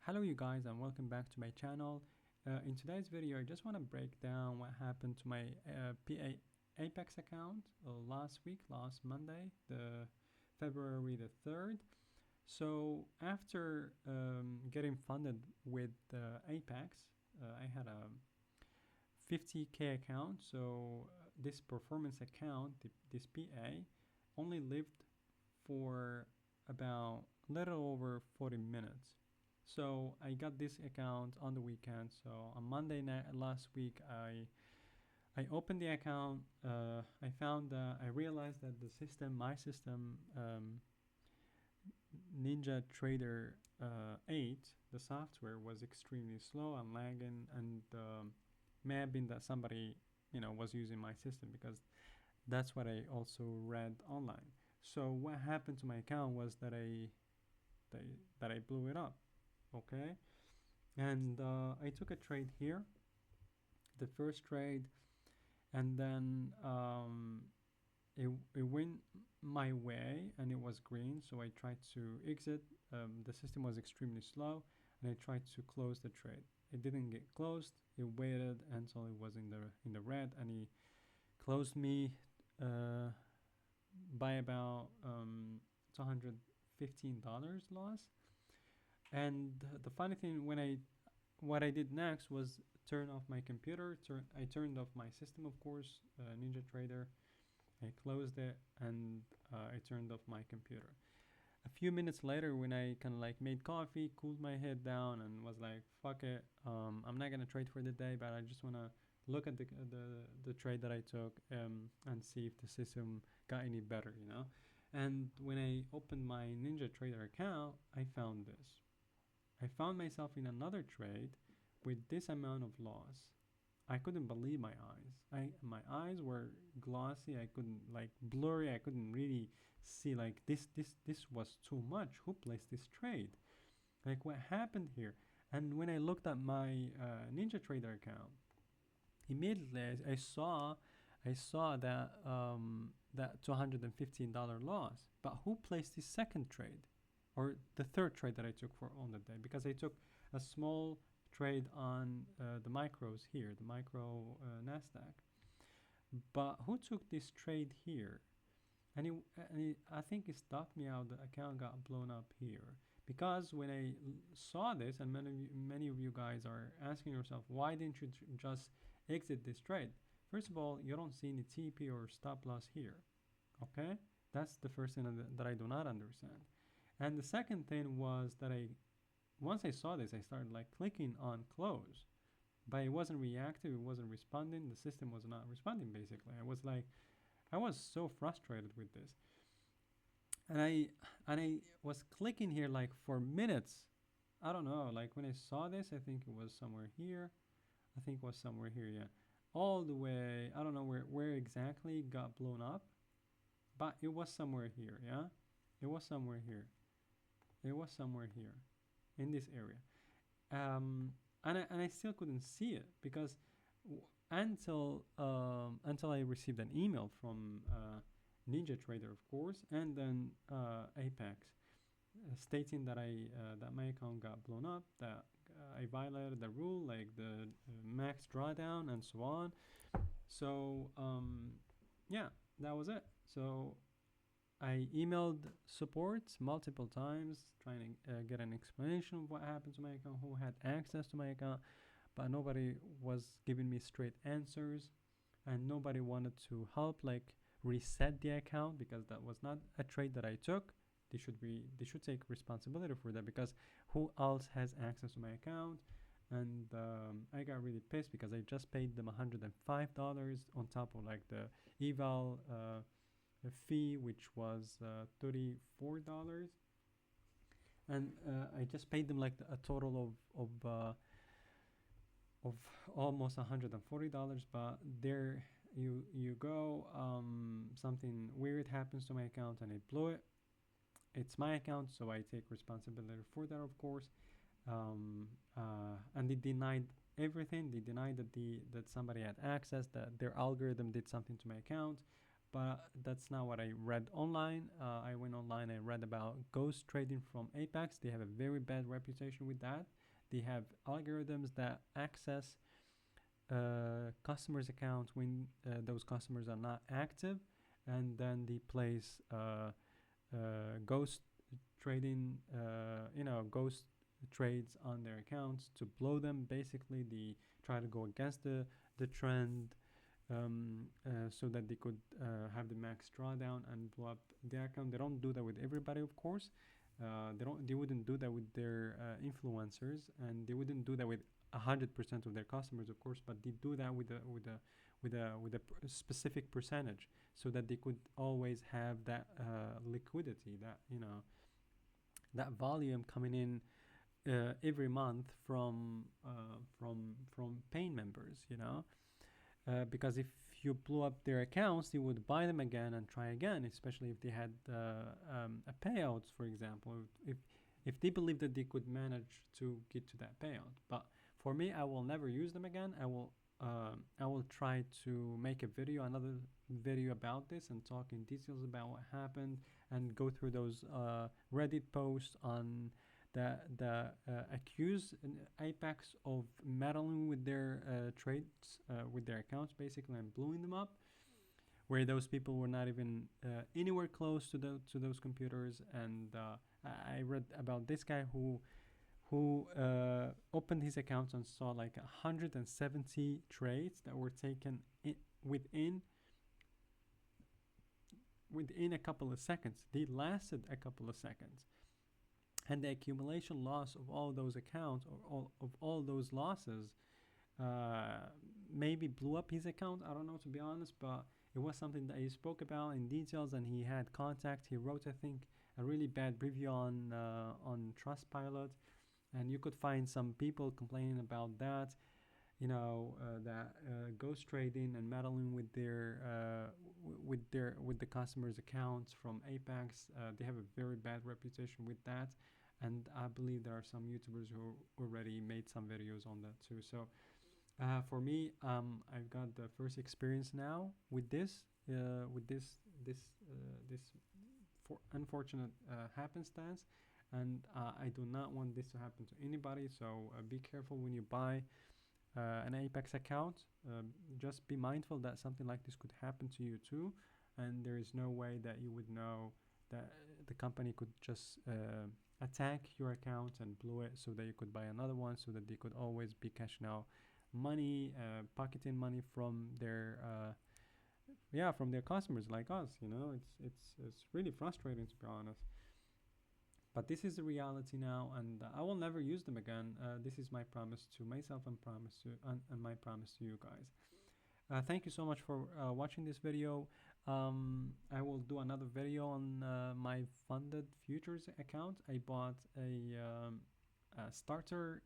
Hello you guys and welcome back to my channel. In today's video I just want to break down what happened to my PA Apex account last Monday, the February the 3rd. So after getting funded with Apex, I had a 50k account. So this performance account, this PA, only lived for about a little over 40 minutes. So I got this account on the weekend. So on Monday night last week, I opened the account. I realized that my system, NinjaTrader 8, the software was extremely slow and lagging, and may have been that somebody was using my system, because that's what I also read online. So what happened to my account was that I blew it up. Okay, and I took a trade here, the first trade, and then it went my way and it was green, so I tried to exit. The system was extremely slow and I tried to close the trade. It didn't get closed. It waited until it was in the red, and he closed me by about $215 loss. And the funny thing, what I did next was turn off my computer. I turned off my system, of course, NinjaTrader. I closed it, and I turned off my computer. A few minutes later, when I kind of like made coffee, cooled my head down, and was like, "Fuck it, I'm not gonna trade for the day, but I just wanna look at the trade that I took and see if the system got any better, you know." And when I opened my NinjaTrader account, I found this. I found myself in another trade with this amount of loss. I couldn't believe my eyes. My eyes were glossy. I couldn't, like, blurry. I couldn't really see, like, this was too much. Who placed this trade? Like, what happened here? And when I looked at my NinjaTrader account, immediately I saw that $215 loss. But who placed this second trade, or the third trade that I took for on the day? Because I took a small trade on the micros here, the micro Nasdaq. But who took this trade here? And I think it stopped me out. The account got blown up here, because when I saw this, and many of you guys are asking yourself, why didn't you just exit this trade? First of all, you don't see any TP or stop loss here. Okay, that's the first thing that I do not understand. And the second thing was that once I saw this, I started like clicking on close, but it wasn't reactive. It wasn't responding. The system was not responding. Basically, I was so frustrated with this, and I was clicking here like for minutes. I don't know. Like when I saw this, I think it was somewhere here. I think it was somewhere here. Yeah, all the way. I don't know where exactly it got blown up, but it was somewhere here. Yeah, it was somewhere here. It was somewhere here, in this area. And I still couldn't see it, because until I received an email from NinjaTrader, of course, and then Apex, stating that that my account got blown up, that I violated the rule, like the max drawdown and so on. So yeah, that was it. So I emailed support multiple times, trying to get an explanation of what happened to my account, who had access to my account, but nobody was giving me straight answers, and nobody wanted to help, like, reset the account, because that was not a trade that I took. They should take responsibility for that, because who else has access to my account? And I got really pissed, because I just paid them $105 on top of like the eval fee, which was $34, and I just paid them like a total of almost $140. But there you go, something weird happens to my account and I blew it. It's my account, so I take responsibility for that, of course. And they denied everything. They denied that somebody had access, that their algorithm did something to my account. but that's not what I read online. I went online, I read about ghost trading from Apex. They have a very bad reputation with that. They have algorithms that access customers' accounts when those customers are not active, and then they place ghost trading, ghost trades on their accounts to blow them. Basically, they try to go against the trend, so that they could have the max drawdown and blow up their account. They don't do that with everybody, of course. They wouldn't do that with their influencers, and they wouldn't do that with 100% of their customers, of course. But they do that with a specific percentage, so that they could always have that liquidity, that that volume coming in every month from paying members, because if you blew up their accounts, you would buy them again and try again, especially if they had a payout, for example, if they believe that they could manage to get to that payout. But for me, I will never use them again. I will try to make another video about this and talk in details about what happened and go through those Reddit posts on the accused Apex of meddling with their trades, with their accounts, basically, and blowing them up, where those people were not even anywhere close to those computers. And I read about this guy who opened his accounts and saw like 170 trades that were taken within a couple of seconds. They lasted a couple of seconds, and the accumulation loss of all those accounts, or all those losses, maybe blew up his account. I don't know, to be honest, but it was something that he spoke about in details, and he had contact. He wrote, I think, a really bad review on Trustpilot, and you could find some people complaining about that, that ghost trading and meddling with the customers' accounts from Apex. They have a very bad reputation with that, and I believe there are some YouTubers who already made some videos on that too. So for me, I've got the first experience now with this unfortunate happenstance, and I do not want this to happen to anybody. So be careful when you buy an Apex account. Just be mindful that something like this could happen to you too, and there is no way that you would know that the company could just attack your account and blow it, so that you could buy another one, so that they could always be cashing out money, pocketing money from their from their customers like us. It's really frustrating, to be honest. But this is the reality now, and I will never use them again. This is my promise to myself, and my promise to you guys. Thank you so much for watching this video. I will do another video on my funded futures account. I bought a starter,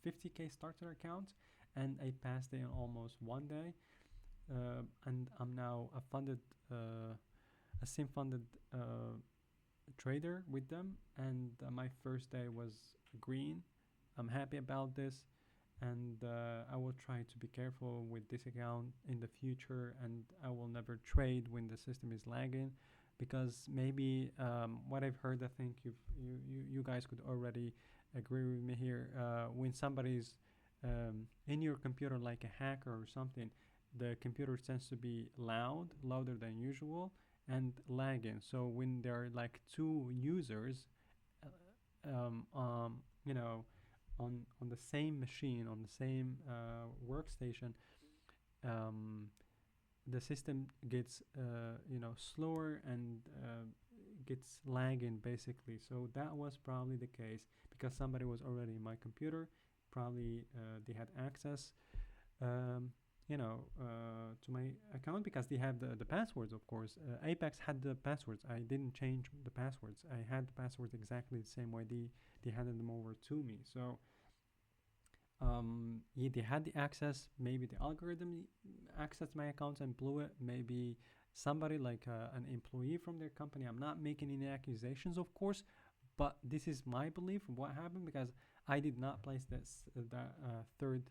50K starter account, and I passed it in almost one day. And I'm now a sim funded trader with them, and my first day was green. I'm happy about this, and I will try to be careful with this account in the future, and I will never trade when the system is lagging, because maybe what I've heard, I think you guys could already agree with me here. When somebody's in your computer, like a hacker or something, the computer tends to be louder than usual, and lagging. So when there are like two users, on the same machine, on the same workstation, the system gets slower, and gets lagging, basically. So that was probably the case, because somebody was already in my computer. Probably they had access to my account, because they have the passwords, of course. Apex had the passwords. I didn't change the passwords. I had the passwords exactly the same way they handed them over to me. So yeah, they had the access. Maybe the algorithm accessed my account and blew it. Maybe somebody, like an employee from their company. I'm not making any accusations, of course, but this is my belief of what happened, because I did not place that third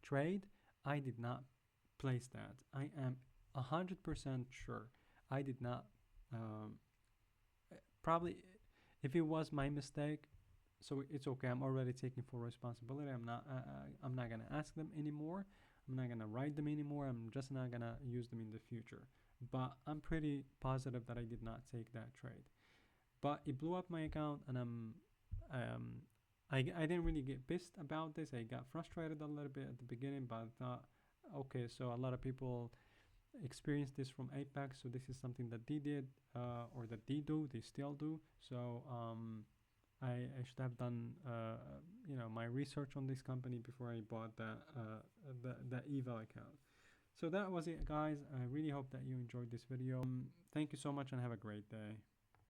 trade. I did not place that. I am 100% sure I did not. Um, Probably, if it was my mistake, so it's okay. I'm already taking full responsibility. I'm not gonna ask them anymore. I'm not gonna write them anymore. I'm just not gonna use them in the future. But I'm pretty positive that I did not take that trade. But it blew up my account, and um, I didn't really get pissed about this. I got frustrated a little bit at the beginning, but I thought, okay, so a lot of people experienced this from Apex, so this is something that they did, or that they do, they still do. So I should have done, my research on this company before I bought that eval account. So that was it, guys. I really hope that you enjoyed this video. Thank you so much and have a great day.